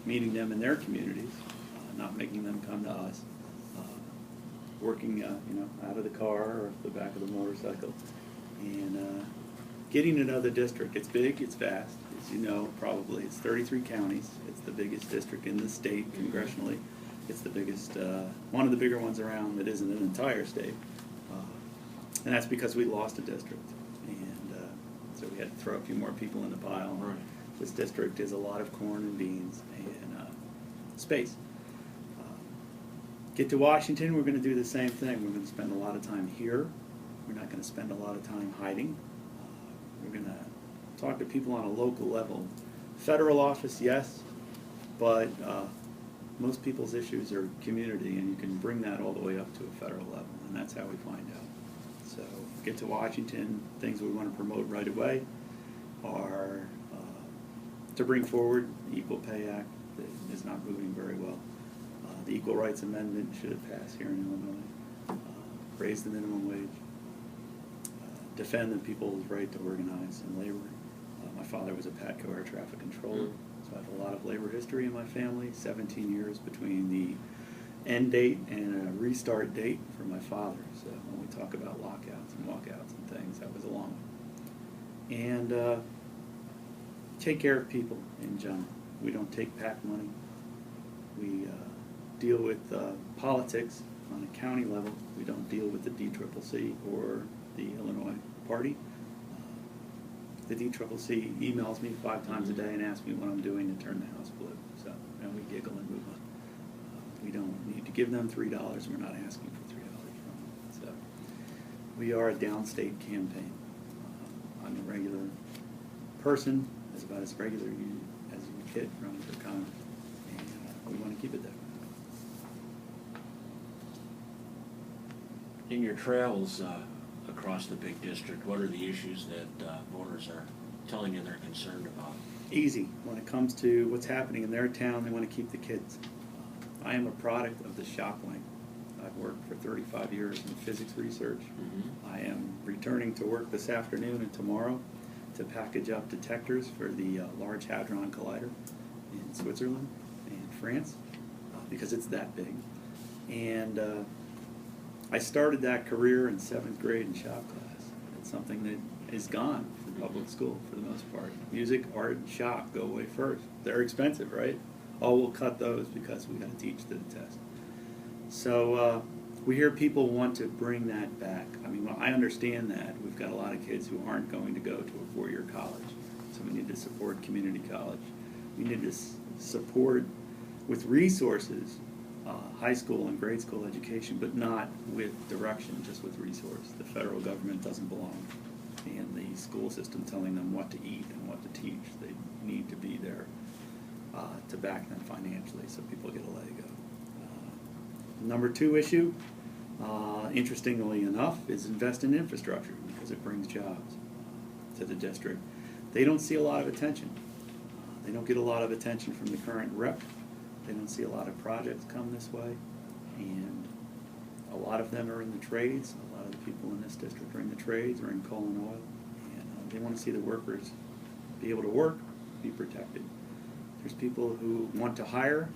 meeting them in their communities, not making them come to us, working out of the car or the back of the motorcycle, and getting to know the district. It's big, it's vast, as you know probably. It's 33 counties. It's the biggest district in the state congressionally. It's the biggest, one of the bigger ones around that isn't an entire state. And that's because we lost a district. And so we had to throw a few more people in the pile. Right. This district is a lot of corn and beans and space. Get to Washington, we're going to do the same thing. We're going to spend a lot of time here. We're not going to spend a lot of time hiding. We're going to talk to people on a local level. Federal office, yes, but most people's issues are community, and you can bring that all the way up to a federal level, and that's how we find out. So get to Washington, things we want to promote right away are to bring forward the Equal Pay Act that is not moving very well. The Equal Rights Amendment should have passed here in Illinois. Raise the minimum wage. Defend the people's right to organize in labor. My father was a PATCO air traffic controller, so I have a lot of labor history in my family. 17 years between the end date and a restart date for my father. So when we talk about lockouts and walkouts and things, that was a long one. And take care of people in general. We don't take PAC money. We deal with politics on a county level. We don't deal with the DCCC or the Illinois Party. The DCCC emails me 5 times a day and asks me what I'm doing to turn the House blue. So, and we giggle and move on. We don't need to give them $3. We're not asking for $3 from them. So, we are a downstate campaign. I'm a regular person, as about as regular as you get running for Congress, and we want to keep it that way. In your travels across the big district, what are the issues that voters are telling you they're concerned about? Easy. When it comes to what's happening in their town, they want to keep the kids. I am a product of the shop wing. I've worked for 35 years in physics research. I am returning to work this afternoon and tomorrow to package up detectors for the Large Hadron Collider in Switzerland and France, because it's that big. And I started that career in 7th grade in shop class. It's something that is gone from public school for the most part. Music, art, and shop go away first. They're expensive, right? Oh, we'll cut those because we got to teach the test. So we hear people want to bring that back. I mean, well, I understand that. We've got a lot of kids who aren't going to go to a 4-year college. So we need to support community college. We need to support with resources high school and grade school education, but not with direction, just with resource. The federal government doesn't belong in the school system telling them what to eat and what to teach. They need to be there to back them financially so people get a leg up. Number 2 issue, interestingly enough, is invest in infrastructure because it brings jobs to the district. They don't see a lot of attention. They don't get a lot of attention from the current rep. They don't see a lot of projects come this way, and a lot of them are in the trades. A lot of the people in this district are in the trades or in coal and oil, and they want to see the workers be able to work, be protected. There's people who want to hire,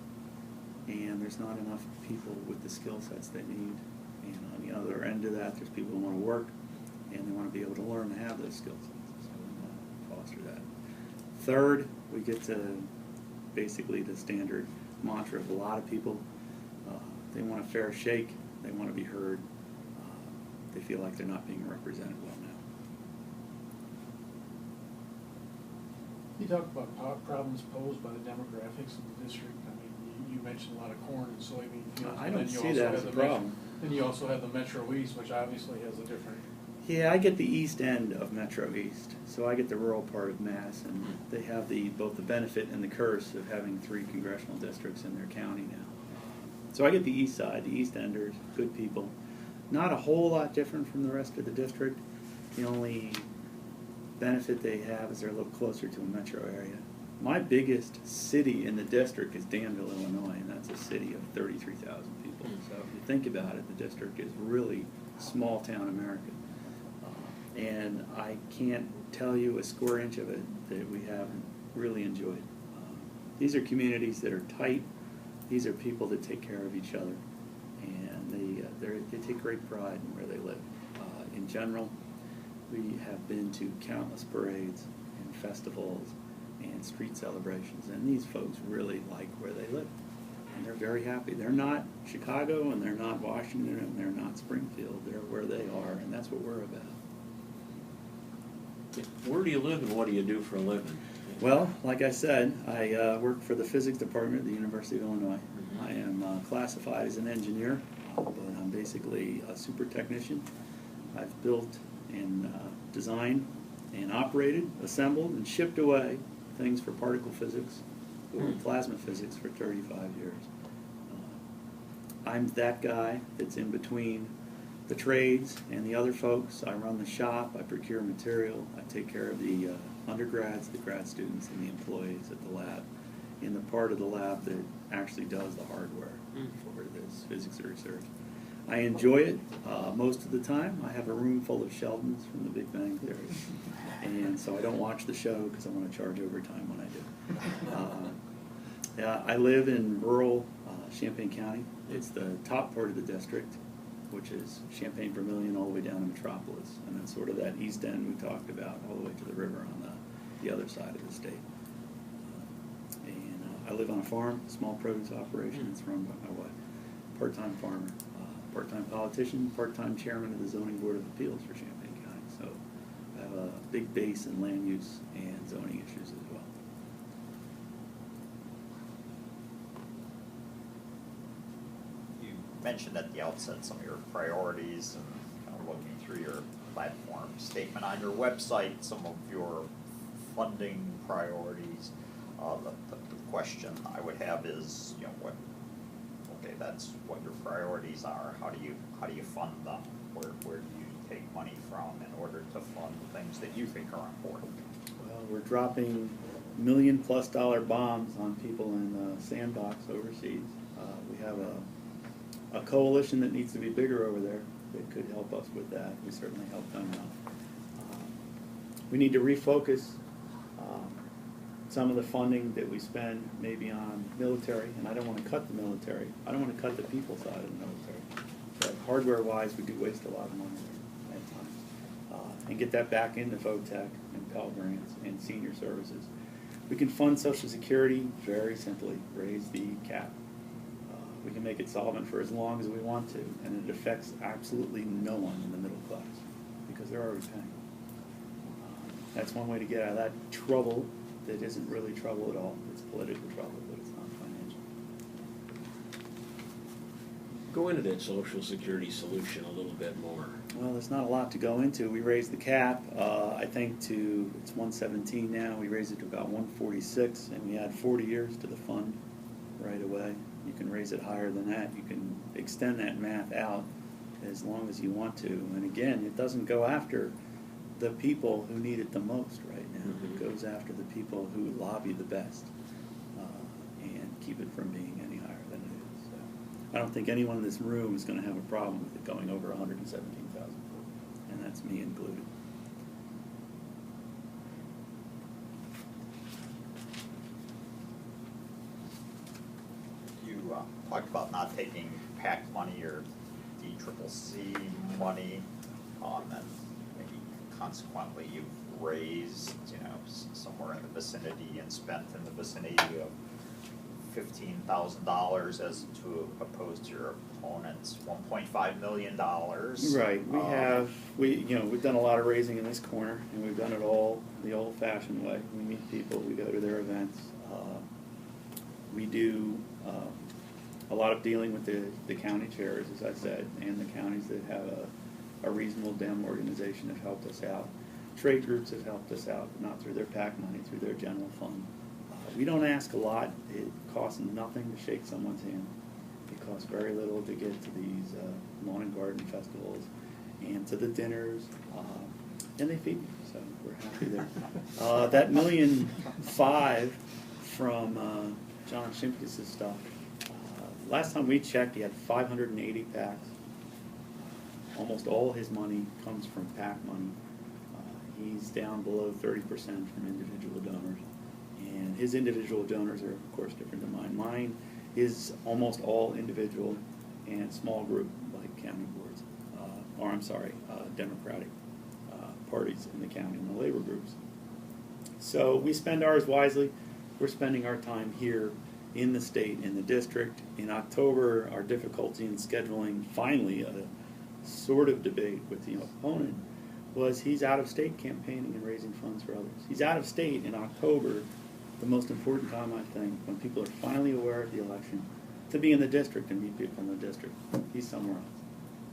and there's not enough people with the skill sets they need. And on the other end of that, there's people who want to work, and they want to be able to learn to have those skill sets. So we want to foster that. Third, we get to basically the standard mantra of a lot of people. They want a fair shake. They want to be heard. They feel like they're not being represented well now. You talk about problems posed by the demographics of the district. I mean, you mentioned a lot of corn and soybean fields. I don't see that as a problem. And you also have the Metro East, which obviously has a different... Yeah, I get the east end of Metro East, so I get the rural part of Mass, and they have both the benefit and the curse of having 3 congressional districts in their county now. So I get the east side, the east enders, good people. Not a whole lot different from the rest of the district. The only benefit they have is they're a little closer to a metro area. My biggest city in the district is Danville, Illinois, and that's a city of 33,000 people. So if you think about it, the district is really small town America. And I can't tell you a square inch of it that we haven't really enjoyed. these are communities that are tight. These are people that take care of each other, and they take great pride in where they live. In general, we have been to countless parades and festivals and street celebrations, and these folks really like where they live, and they're very happy. They're not Chicago, and they're not Washington, and they're not Springfield. They're where they are, and that's what we're about. Where do you live and what do you do for a living? Well, like I said, I work for the physics department at the University of Illinois. Mm-hmm. I am classified as an engineer, but I'm basically a super technician. I've built and designed and operated, assembled, and shipped away things for particle physics or plasma physics for 35 years. I'm that guy that's in between the trades and the other folks. I run the shop, I procure material, I take care of the undergrads, the grad students, and the employees at the lab, in the part of the lab that actually does the hardware for this physics research. I enjoy it most of the time. I have a room full of Sheldons from the Big Bang Theory, and so I don't watch the show because I want to charge overtime when I do. Yeah, I live in rural Champaign County. It's the top part of the district, which is Champaign-Vermilion all the way down to Metropolis, and then sort of that east end we talked about all the way to the river on the other side of the state. I live on a farm, small produce operation. It's run by my wife. Part-time farmer, part-time politician, part-time chairman of the Zoning Board of Appeals for Champaign County. So I have a big base in land use and zoning issues as well. You mentioned at the outset some of your priorities and kind of looking through your platform statement on your website, some of your funding priorities. The question I would have is, okay, that's what your priorities are. How do you fund them? Where do you take money from in order to fund things that you think are important? Well, we're dropping $1 million+ bombs on people in the sandbox overseas. We have a coalition that needs to be bigger over there that could help us with that. We certainly help them out. We need to refocus some of the funding that we spend maybe on military, and I don't want to cut the military. I don't want to cut the people side of the military. But hardware-wise, we do waste a lot of money there at times. And get that back into VOTEC and Pell Grants and senior services. We can fund Social Security very simply, raise the cap. We can make it solvent for as long as we want to, and it affects absolutely no one in the middle class because they're already paying. That's one way to get out of that trouble that isn't really trouble at all. It's political trouble, but it's not financial. Go into that Social Security solution a little bit more. Well, there's not a lot to go into. We raised the cap, I think, it's 117 now. We raised it to about 146, and we add 40 years to the fund right away. You can raise it higher than that. You can extend that math out as long as you want to. And again, it doesn't go after the people who need it the most right now. It goes after the people who lobby the best and keep it from being any higher than it is. So I don't think anyone in this room is going to have a problem with it going over 117,000, and that's me included. You talked about not taking PAC money or DCCC money, and maybe consequently you've raised, somewhere in the vicinity and spent in the vicinity of $15,000 as to opposed to your opponent's $1.5 million. Right. We've done a lot of raising in this corner, and we've done it all the old-fashioned way. We meet people, we go to their events. We do a lot of dealing with the county chairs, as I said, and the counties that have a reasonable DEM organization have helped us out. Trade groups have helped us out, not through their PAC money, through their general fund. We don't ask a lot. It costs nothing to shake someone's hand. It costs very little to get to these lawn and garden festivals and to the dinners, and they feed me, so we're happy there. That $1.5 million from John Shimkus' stuff, last time we checked, he had 580 PACs. Almost all his money comes from PAC money. He's down below 30% from individual donors, And his individual donors are, of course, different than mine. Mine is almost all individual and small group, like county boards, Democratic parties in the county and the labor groups. So we spend ours wisely. We're spending our time here in the state, in the district. In October, our difficulty in scheduling finally a sort of debate with the opponent was he's out of state campaigning and raising funds for others. He's out of state in October, the most important time, I think, when people are finally aware of the election, to be in the district and meet people in the district. He's somewhere else.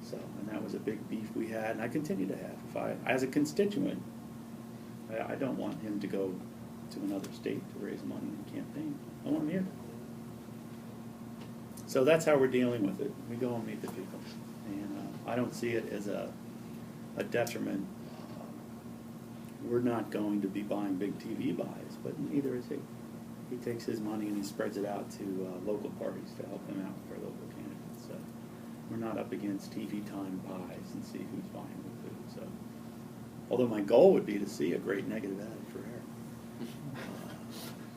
So, and that was a big beef we had, and I continue to have. As a constituent, I don't want him to go to another state to raise money and campaign. I want him here. So that's how we're dealing with it. We go and meet the people. And I don't see it as a detriment. We're not going to be buying big TV buys, but neither is he. He takes his money and he spreads it out to local parties to help them out with their local candidates. So we're not up against TV time buys and see who's buying with who. So, although my goal would be to see a great negative ad for Eric,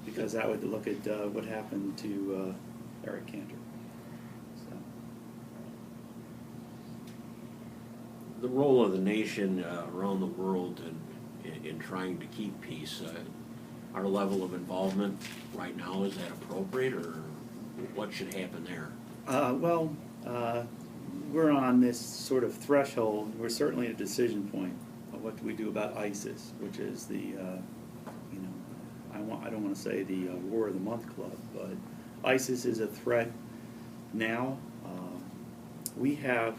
because that would look at what happened to Eric Cantor. So. The role of the nation around the world in trying to keep peace, our level of involvement right now, is that appropriate, or what should happen there? We're on this sort of threshold. We're certainly at a decision point of what do we do about ISIS, which is the, I don't want to say the War of the Month Club, but ISIS is a threat now. We have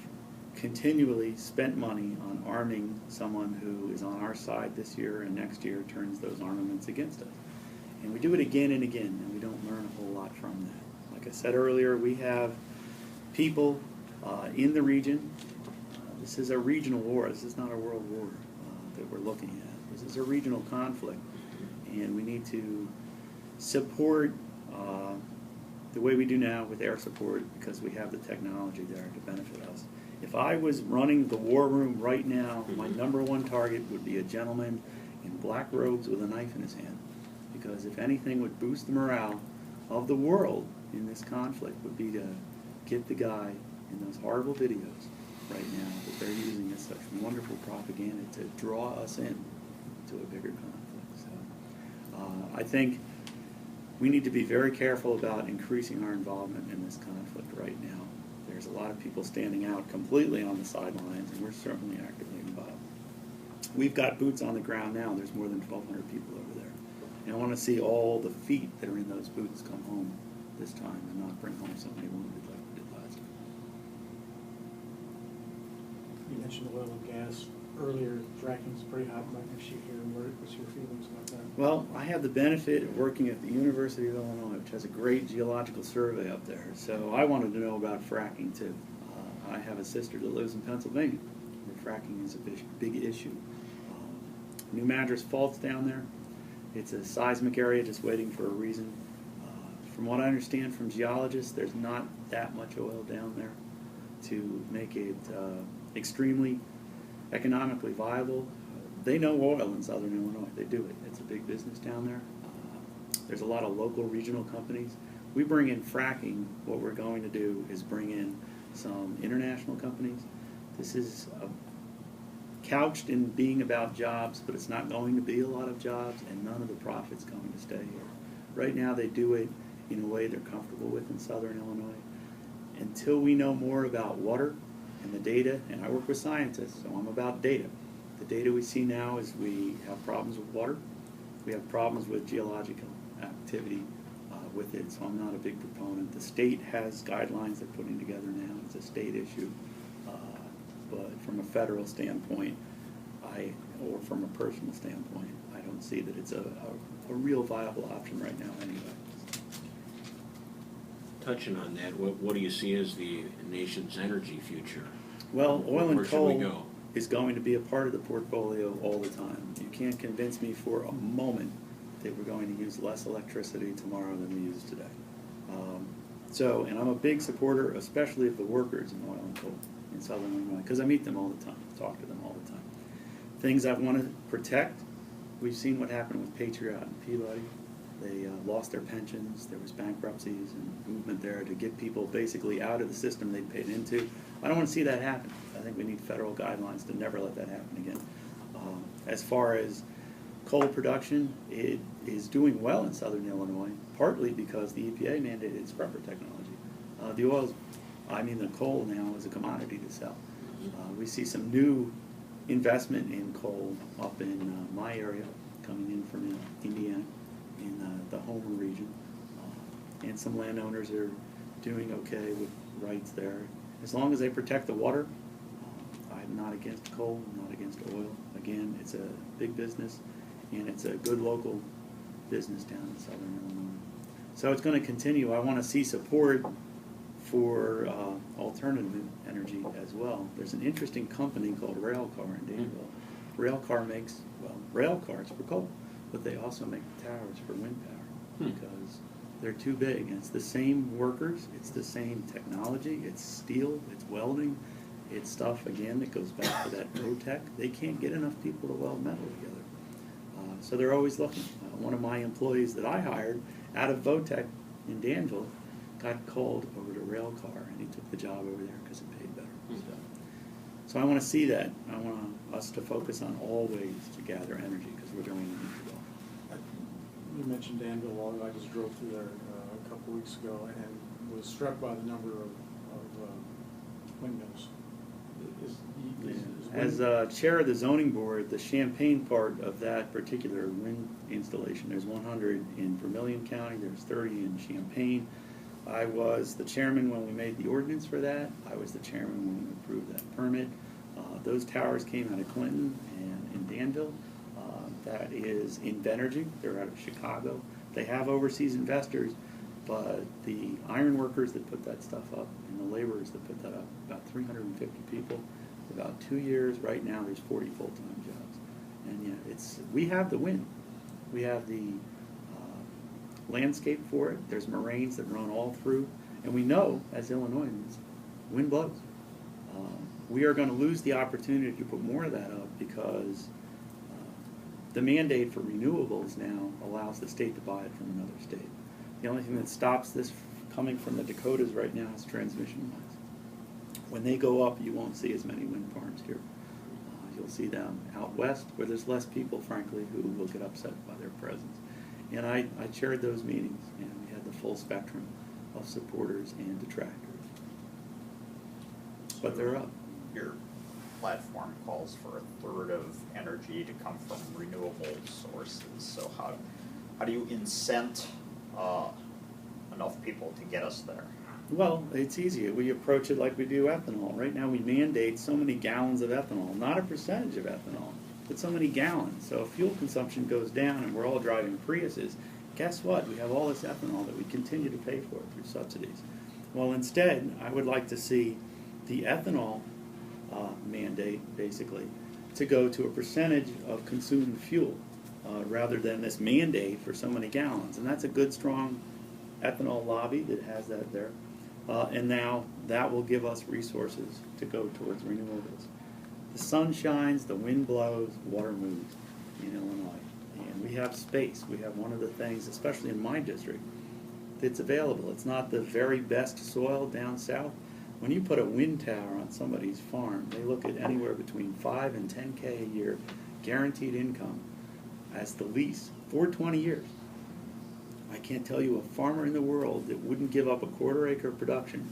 continually spent money on arming someone who is on our side this year, and next year turns those armaments against us. And we do it again and again, and we don't learn a whole lot from that. Like I said earlier, we have people in the region. This is a regional war. This is not a world war that we're looking at. This is a regional conflict, and we need to support the way we do now with air support, because we have the technology there to benefit us. If I was running the war room right now, my number one target would be a gentleman in black robes with a knife in his hand. Because if anything would boost the morale of the world in this conflict would be to get the guy in those horrible videos right now that they're using as such wonderful propaganda to draw us in to a bigger conflict. So I think we need to be very careful about increasing our involvement in this conflict right now. There's a lot of people standing out completely on the sidelines, and we're certainly actively involved. We've got boots on the ground now. There's more than 1,200 people over there. And I want to see all the feet that are in those boots come home this time and not bring home so many wounded like we did last time. You mentioned oil and gas earlier. Fracking's pretty hot button issue here. What's your feelings about that? Well, I have the benefit of working at the University of Illinois, which has a great geological survey up there. So I wanted to know about fracking too. I have a sister that lives in Pennsylvania, where fracking is a big issue. New Madras Fault's down there. It's a seismic area just waiting for a reason. From what I understand from geologists, there's not that much oil down there to make it extremely economically viable. They know oil in southern Illinois. They do it. It's a big business down there. There's a lot of local regional companies. We bring in fracking. What we're going to do is bring in some international companies. This is couched in being about jobs, but it's not going to be a lot of jobs, and none of the profit's going to stay here. Right now they do it in a way they're comfortable with in southern Illinois. Until we know more about water and the data, and I work with scientists, so I'm about data. The data we see now is we have problems with water. We have problems with geological activity with it, so I'm not a big proponent. The state has guidelines they're putting together now. It's a state issue. But from a federal standpoint, or from a personal standpoint, I don't see that it's a real viable option right now anyway. Touching on that, what do you see as the nation's energy future? Well, oil and Where should we coal go? is going to be a part of the portfolio all the time. You can't convince me for a moment that we're going to use less electricity tomorrow than we use today. And I'm a big supporter, especially of the workers in oil and coal in southern Illinois, because I meet them all the time, talk to them all the time. Things I want to protect, we've seen what happened with Patriot and Peabody. They lost their pensions. There was bankruptcies and movement there to get people basically out of the system they paid into. I don't want to see that happen. I think we need federal guidelines to never let that happen again. As far as coal production, it is doing well in southern Illinois, partly because the EPA mandated scrubber technology. The coal now is a commodity to sell. We see some new investment in coal up in my area, coming in from Indiana, in the Homer region. And some landowners are doing okay with rights there. As long as they protect the water, I'm not against coal, I'm not against oil. Again, it's a big business, and it's a good local business down in southern Illinois. So it's going to continue. I want to see support for alternative energy as well. There's an interesting company called Railcar in Danville. Railcar makes, rail cars for coal, but they also make towers for wind power because they're too big. And it's the same workers, it's the same technology, it's steel, it's welding, it's stuff, again, that goes back to that pro-tech. They can't get enough people to weld metal together. So they're always looking. One of my employees that I hired out of Votech in Danville got called over to Railcar, and he took the job over there because it paid better. So I want to see that. I want us to focus on all ways to gather energy because we're doing it well. You mentioned Danville. I just drove through there a couple weeks ago and was struck by the number of windmills. As chair of the zoning board, the Champaign part of that particular wind installation, there's 100 in Vermilion County, there's 30 in Champaign. I was the chairman when we made the ordinance for that. I was the chairman when we approved that permit. Those towers came out of Clinton and in Danville. That is Invenergy. They're out of Chicago. They have overseas investors, but the iron workers that put that stuff up and the laborers that put that up, about 350 people, about 2 years. Right now there's 40 full-time jobs. And yeah, we have the wind. We have the landscape for it. There's moraines that run all through. And we know, as Illinoisans, wind blows. We are going to lose the opportunity to put more of that up because the mandate for renewables now allows the state to buy it from another state. The only thing that stops this coming from the Dakotas right now is transmission lines. When they go up, you won't see as many wind farms here. You'll see them out west, where there's less people, frankly, who will get upset by their presence. And I chaired those meetings, and we had the full spectrum of supporters and detractors. But they're up. Your platform calls for a third of energy to come from renewable sources. So how do you incent enough people to get us there? Well, it's easy. We approach it like we do ethanol. Right now we mandate so many gallons of ethanol, not a percentage of ethanol, but so many gallons. So if fuel consumption goes down and we're all driving Priuses, guess what? We have all this ethanol that we continue to pay for through subsidies. Well, instead, I would like to see the ethanol mandate, basically, to go to a percentage of consumed fuel rather than this mandate for so many gallons. And that's a good, strong ethanol lobby that has that there. And now that will give us resources to go towards renewables. The sun shines, the wind blows, water moves in Illinois. And we have space. We have one of the things, especially in my district, that's available. It's not the very best soil down south. When you put a wind tower on somebody's farm, they look at anywhere between 5 and 10K a year guaranteed income as the lease for 20 years. I can't tell you a farmer in the world that wouldn't give up a quarter-acre production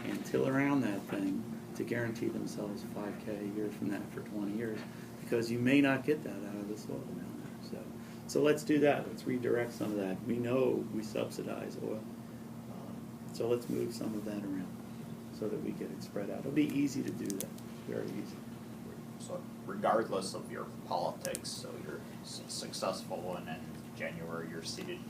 and till around that thing to guarantee themselves 5K a year from that for 20 years, because you may not get that out of the soil down there. So let's do that. Let's redirect some of that. We know we subsidize oil, so let's move some of that around so that we get it spread out. It'll be easy to do that, very easy. So regardless of your politics, so you're successful, and in January you're seated in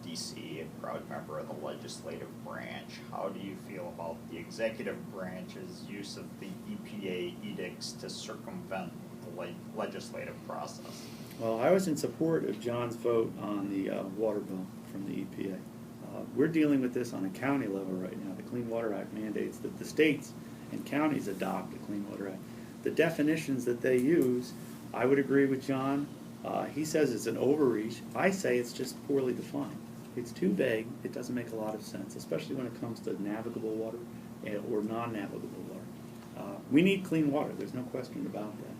D.C., a proud member of the legislative branch. How do you feel about the executive branch's use of the EPA edicts to circumvent the legislative process? Well, I was in support of John's vote on the water bill from the EPA. We're dealing with this on a county level right now. The Clean Water Act mandates that the states and counties adopt the Clean Water Act. The definitions that they use, I would agree with John, He says it's an overreach. I say it's just poorly defined. It's too vague. It doesn't make a lot of sense, especially when it comes to navigable water or non-navigable water. We need clean water. There's no question about that.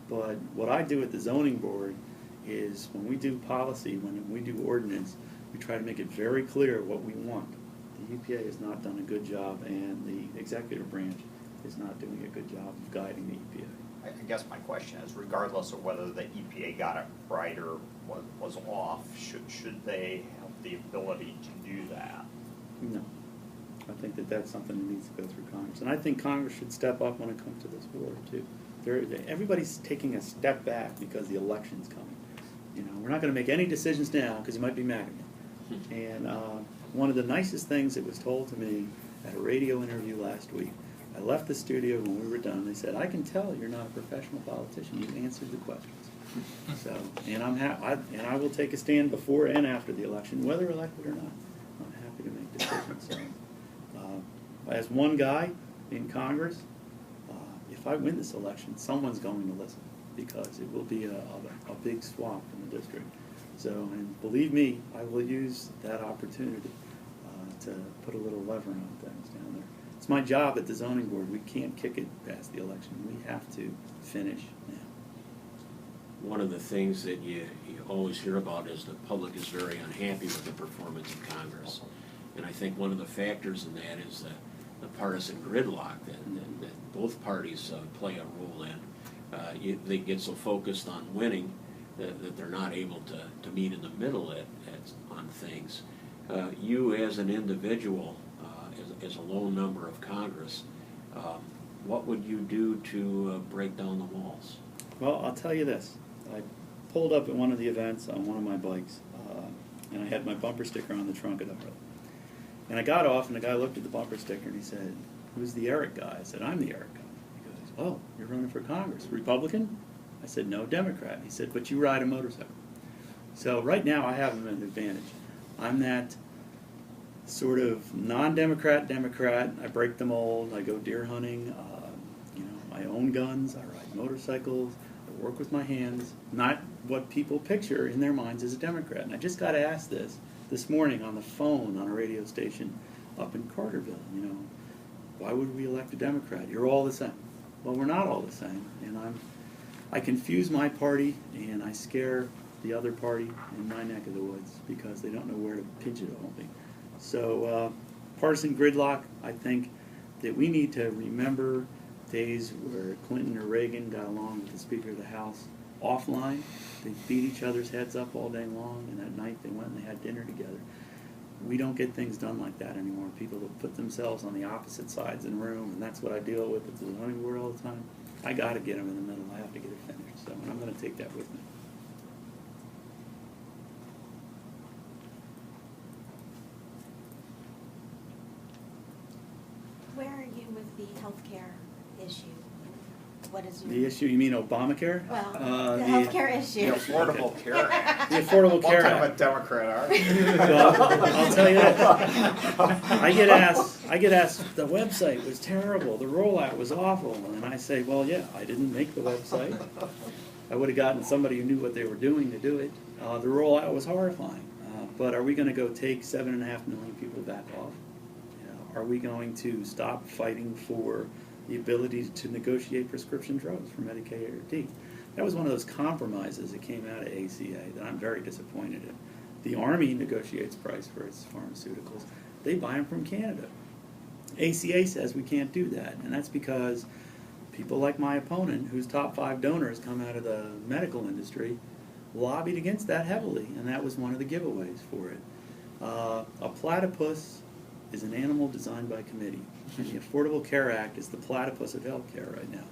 But what I do at the zoning board is when we do policy, when we do ordinance, we try to make it very clear what we want. The EPA has not done a good job, and the executive branch is not doing a good job of guiding the EPA. I guess my question is, regardless of whether the EPA got it right or was off, should they have the ability to do that? No. I think that that's something that needs to go through Congress. And I think Congress should step up when it comes to this board, too. Everybody's taking a step back because the election's coming. You know, we're not going to make any decisions now because you might be mad at me. And one of the nicest things that was told to me at a radio interview last week, I left the studio when we were done. They said, "I can tell you're not a professional politician. You answered the questions." So, and I will take a stand before and after the election, whether elected or not. I'm happy to make decisions. So, as one guy in Congress, if I win this election, someone's going to listen because it will be a big swap in the district. So, and believe me, I will use that opportunity to put a little lever on things down there. It's my job at the zoning board. We can't kick it past the election. We have to finish now. One of the things that you always hear about is the public is very unhappy with the performance of Congress. And I think one of the factors in that is the partisan gridlock that both parties play a role in. They get so focused on winning that they're not able to meet in the middle on things. You as an individual, as a lone member of Congress, what would you do to break down the walls? Well, I'll tell you this. I pulled up at one of the events on one of my bikes, and I had my bumper sticker on the trunk of the Harley. And I got off, and the guy looked at the bumper sticker, and he said, "Who's the Eric guy?" I said, "I'm the Eric guy." He goes, "Oh, you're running for Congress. Republican?" I said, "No, Democrat." He said, "But you ride a motorcycle." So right now I have an advantage. I'm that sort of non-Democrat Democrat. I break the mold. I go deer hunting. I own guns. I ride motorcycles. I work with my hands. Not what people picture in their minds as a Democrat. And I just got asked this morning on the phone on a radio station up in Carterville. Why would we elect a Democrat? You're all the same. Well, we're not all the same. And I confuse my party and I scare the other party in my neck of the woods because they don't know where to pigeonhole me. So partisan gridlock, I think that we need to remember days where Clinton or Reagan got along with the Speaker of the House offline. They beat each other's heads up all day long, and at night they went and they had dinner together. We don't get things done like that anymore. People that put themselves on the opposite sides in the room, and that's what I deal with at the zoning board all the time. I got to get them in the middle. I have to get it finished. So I'm going to take that with me. Where are you with the healthcare issue? What is your... The issue, you mean Obamacare? Well, the healthcare issue. The Affordable Care Act. The Affordable Care What kind of Act. a Democrat are you? Well, I'll tell you this. I get asked, the website was terrible, the rollout was awful, and I say, well, yeah, I didn't make the website. I would have gotten somebody who knew what they were doing to do it. The rollout was horrifying. But are we going to go take 7.5 million people back off? Are we going to stop fighting for the ability to negotiate prescription drugs for Medicaid or D? That was one of those compromises that came out of ACA that I'm very disappointed in. The Army negotiates price for its pharmaceuticals. They buy them from Canada. ACA says we can't do that, and that's because people like my opponent, whose top 5 donors come out of the medical industry, lobbied against that heavily, and that was one of the giveaways for it. A platypus is an animal designed by committee. And the Affordable Care Act is the platypus of health care right now.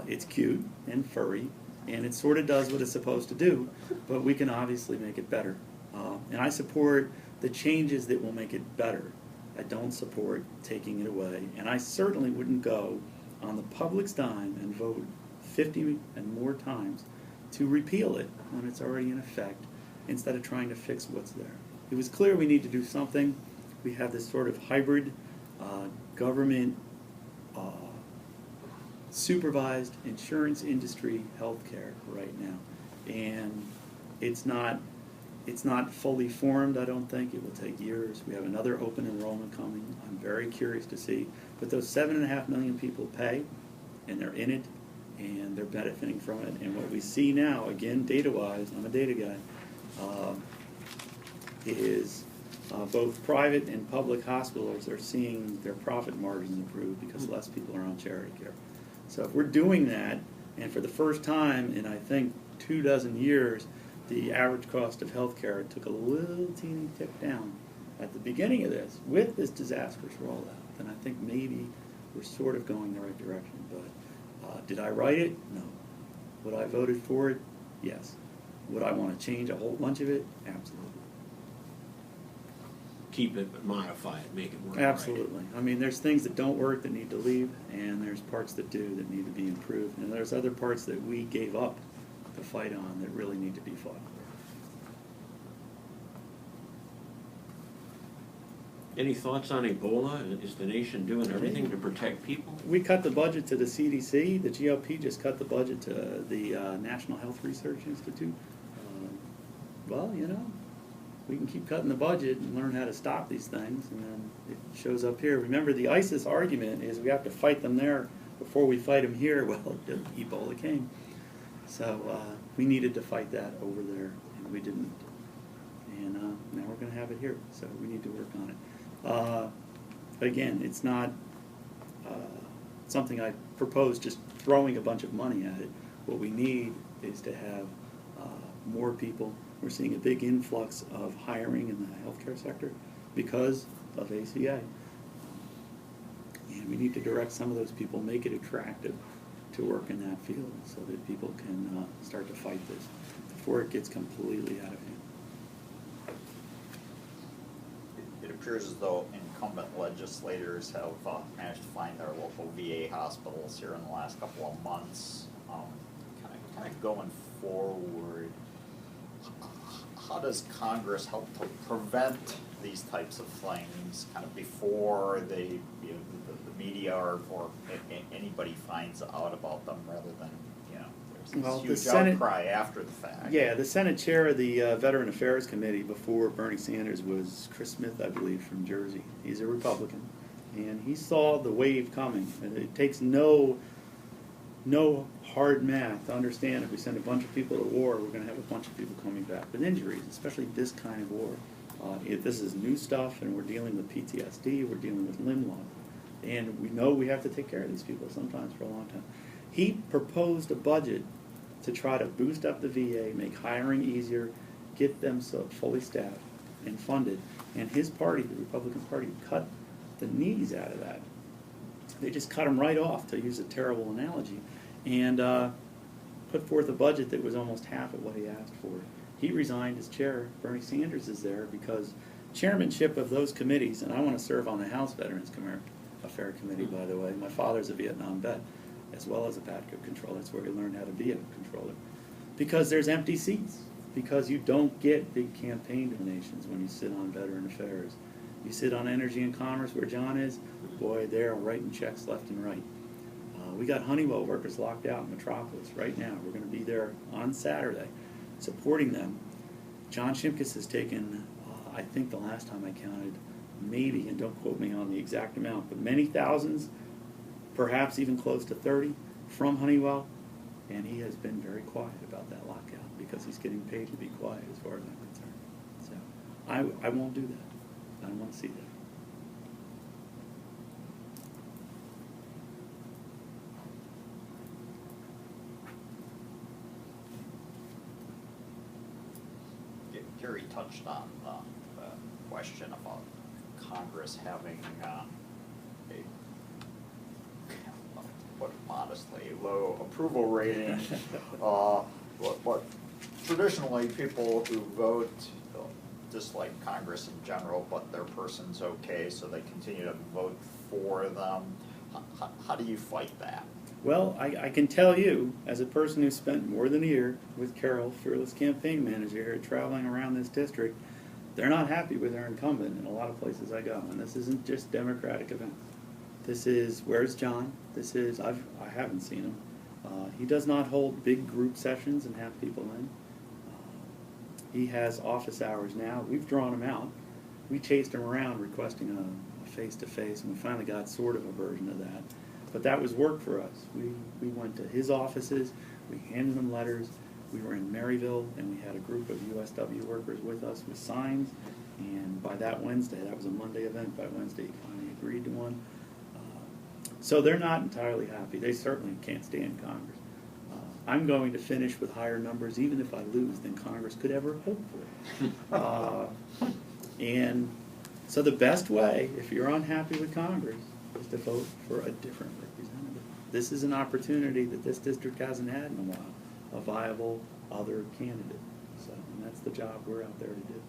It's cute and furry, and it sort of does what it's supposed to do, but we can obviously make it better. And I support the changes that will make it better. I don't support taking it away, and I certainly wouldn't go on the public's dime and vote 50 and more times to repeal it when it's already in effect instead of trying to fix what's there. It was clear we need to do something. We have this sort of hybrid government supervised insurance industry healthcare right now. and it's not fully formed, I don't think. It will take years. We have another open enrollment coming. I'm very curious to see. But those 7.5 million people pay, and they're in it, and they're benefiting from it. And what we see now, again, data-wise, I'm a data guy, is both private and public hospitals are seeing their profit margins improve because less people are on charity care. So if we're doing that, and for the first time in, I think, 24 years, the average cost of health care took a little teeny tick down at the beginning of this, with this disastrous rollout, then I think maybe we're sort of going the right direction. But did I write it? No. Would I voted for it? Yes. Would I want to change a whole bunch of it? Absolutely. Keep it, but modify it, make it work. Absolutely. I mean, there's things that don't work that need to leave, and there's parts that do that need to be improved, and there's other parts that we gave up the fight on that really need to be fought. Any thoughts on Ebola? Is the nation doing everything to protect people? We cut the budget to the CDC. The GOP just cut the budget to the National Health Research Institute. Well, you know, we can keep cutting the budget and learn how to stop these things, and then it shows up here. Remember, the ISIS argument is we have to fight them there before we fight them here. Well, Ebola came. So we needed to fight that over there, and we didn't. And now we're going to have it here, so we need to work on it. But again, it's not something I propose just throwing a bunch of money at it. What we need is to have more people. We're seeing a big influx of hiring in the healthcare sector because of ACA. And we need to direct some of those people, make it attractive to work in that field so that people can start to fight this before it gets completely out of hand. It appears as though incumbent legislators have managed to find their local VA hospitals here in the last couple of months. Kind of going forward, how does Congress help to prevent these types of things kind of before they, you know, the media or anybody finds out about them, rather than, you know, there's this huge outcry after the fact? Yeah, the Senate chair of the Veteran Affairs Committee before Bernie Sanders was Chris Smith, I believe, from Jersey. He's a Republican, and he saw the wave coming. And it takes no hard math to understand if we send a bunch of people to war, we're going to have a bunch of people coming back with injuries, especially this kind of war. If this is new stuff, and we're dealing with PTSD, we're dealing with limb loss, and we know we have to take care of these people sometimes for a long time. He proposed a budget to try to boost up the VA, make hiring easier, get them so fully staffed and funded. And his party, the Republican Party, cut the knees out of that. They just cut them right off, to use a terrible analogy, and put forth a budget that was almost half of what he asked for. He resigned as chair. Bernie Sanders is there because chairmanship of those committees, and I want to serve on the House Veterans Affairs Committee, by the way. My father's a Vietnam vet, as well as a PATCO controller. That's where he learned how to be a controller. Because there's empty seats. Because you don't get big campaign donations when you sit on Veteran Affairs. You sit on Energy and Commerce, where John is, boy, they're writing checks left and right. We got Honeywell workers locked out in Metropolis right now. We're going to be there on Saturday supporting them. John Shimkus has taken, I think the last time I counted, maybe, and don't quote me on the exact amount, but many thousands, perhaps even close to 30, from Honeywell, and he has been very quiet about that lockout because he's getting paid to be quiet as far as I'm concerned. So I won't do that. I don't want to see that. Gary touched on the question about Congress having a, put it modestly, low approval rating. What traditionally people who vote dislike Congress in general, but their person's okay, so they continue to vote for them. How do you fight that? Well, I can tell you, as a person who spent more than a year with Carol, fearless campaign manager here, traveling around this district, they're not happy with their incumbent in a lot of places I go. And this isn't just Democratic events. This is, where's John? This is, I haven't seen him. He does not hold big group sessions and have people in. He has office hours now. We've drawn him out. We chased him around requesting a face-to-face, and we finally got sort of a version of that. But that was work for us. We went to his offices, we handed him letters, we were in Maryville, and we had a group of USW workers with us with signs, and by that Wednesday, that was a Monday event, by Wednesday he finally agreed to one. So they're not entirely happy. They certainly can't stand Congress. I'm going to finish with higher numbers, even if I lose, than Congress could ever hope for. And so the best way, if you're unhappy with Congress, is to vote for a different representative. This is an opportunity that this district hasn't had in a while, a viable other candidate. So, and that's the job we're out there to do.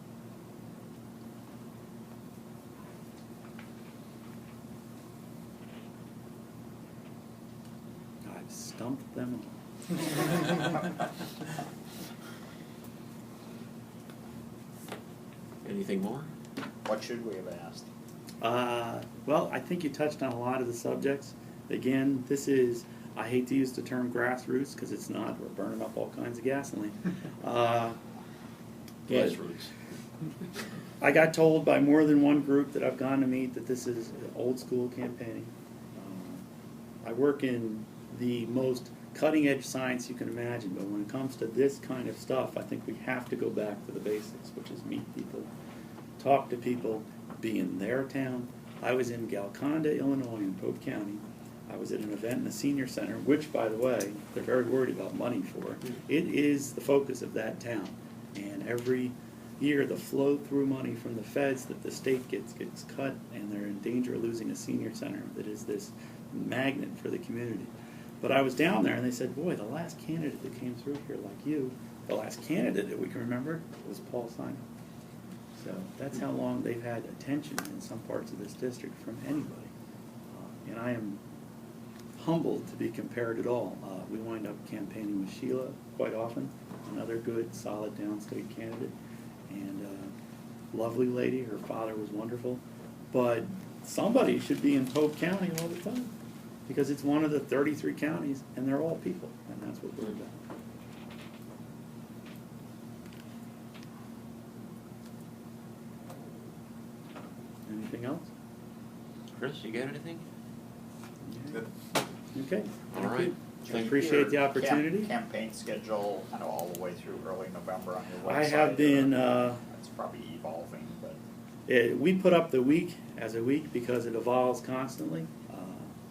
I've stumped them all. Anything more? What should we have asked? Well, I think you touched on a lot of the subjects. Again, this is, I hate to use the term grassroots because it's not, we're burning up all kinds of gasoline. Grassroots. I got told by more than one group that I've gone to meet that this is old school campaigning. I work in the most cutting edge science you can imagine, but when it comes to this kind of stuff, I think we have to go back to the basics, which is meet people, talk to people, be in their town. I was in Galconda, Illinois, in Pope County. I was at an event in the senior center, which, by the way, they're very worried about money for. It is the focus of that town, and every year the flow through money from the feds that the state gets cut, and they're in danger of losing a senior center that is this magnet for the community. But I was down there, and they said, boy, the last candidate that came through here like you, the last candidate that we can remember was Paul Simon. So that's how long they've had attention in some parts of this district from anybody. And I am humbled to be compared at all. We wind up campaigning with Sheila quite often, another good, solid downstate candidate. And lovely lady, her father was wonderful. But somebody should be in Pope County all the time, because it's one of the 33 counties, and they're all people, and that's what we're about. Anything else? Chris, you got anything? Okay. All Thank right. you. I Thank appreciate the opportunity. Campaign schedule, kind of all the way through early November on your website. I have been, It's probably evolving, but. we put up the week as a week because it evolves constantly,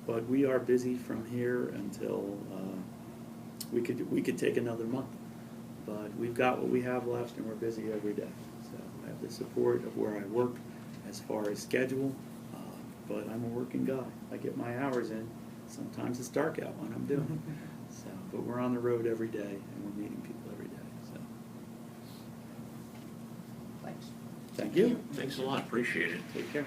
but we are busy from here until we could take another month. But we've got what we have left, and we're busy every day. So I have the support of where I work as far as schedule, but I'm a working guy. I get my hours in. Sometimes it's dark out when I'm doing it. So, but we're on the road every day, and we're meeting people every day. So, Thanks. thank you. Thanks a lot, appreciate it. Take care.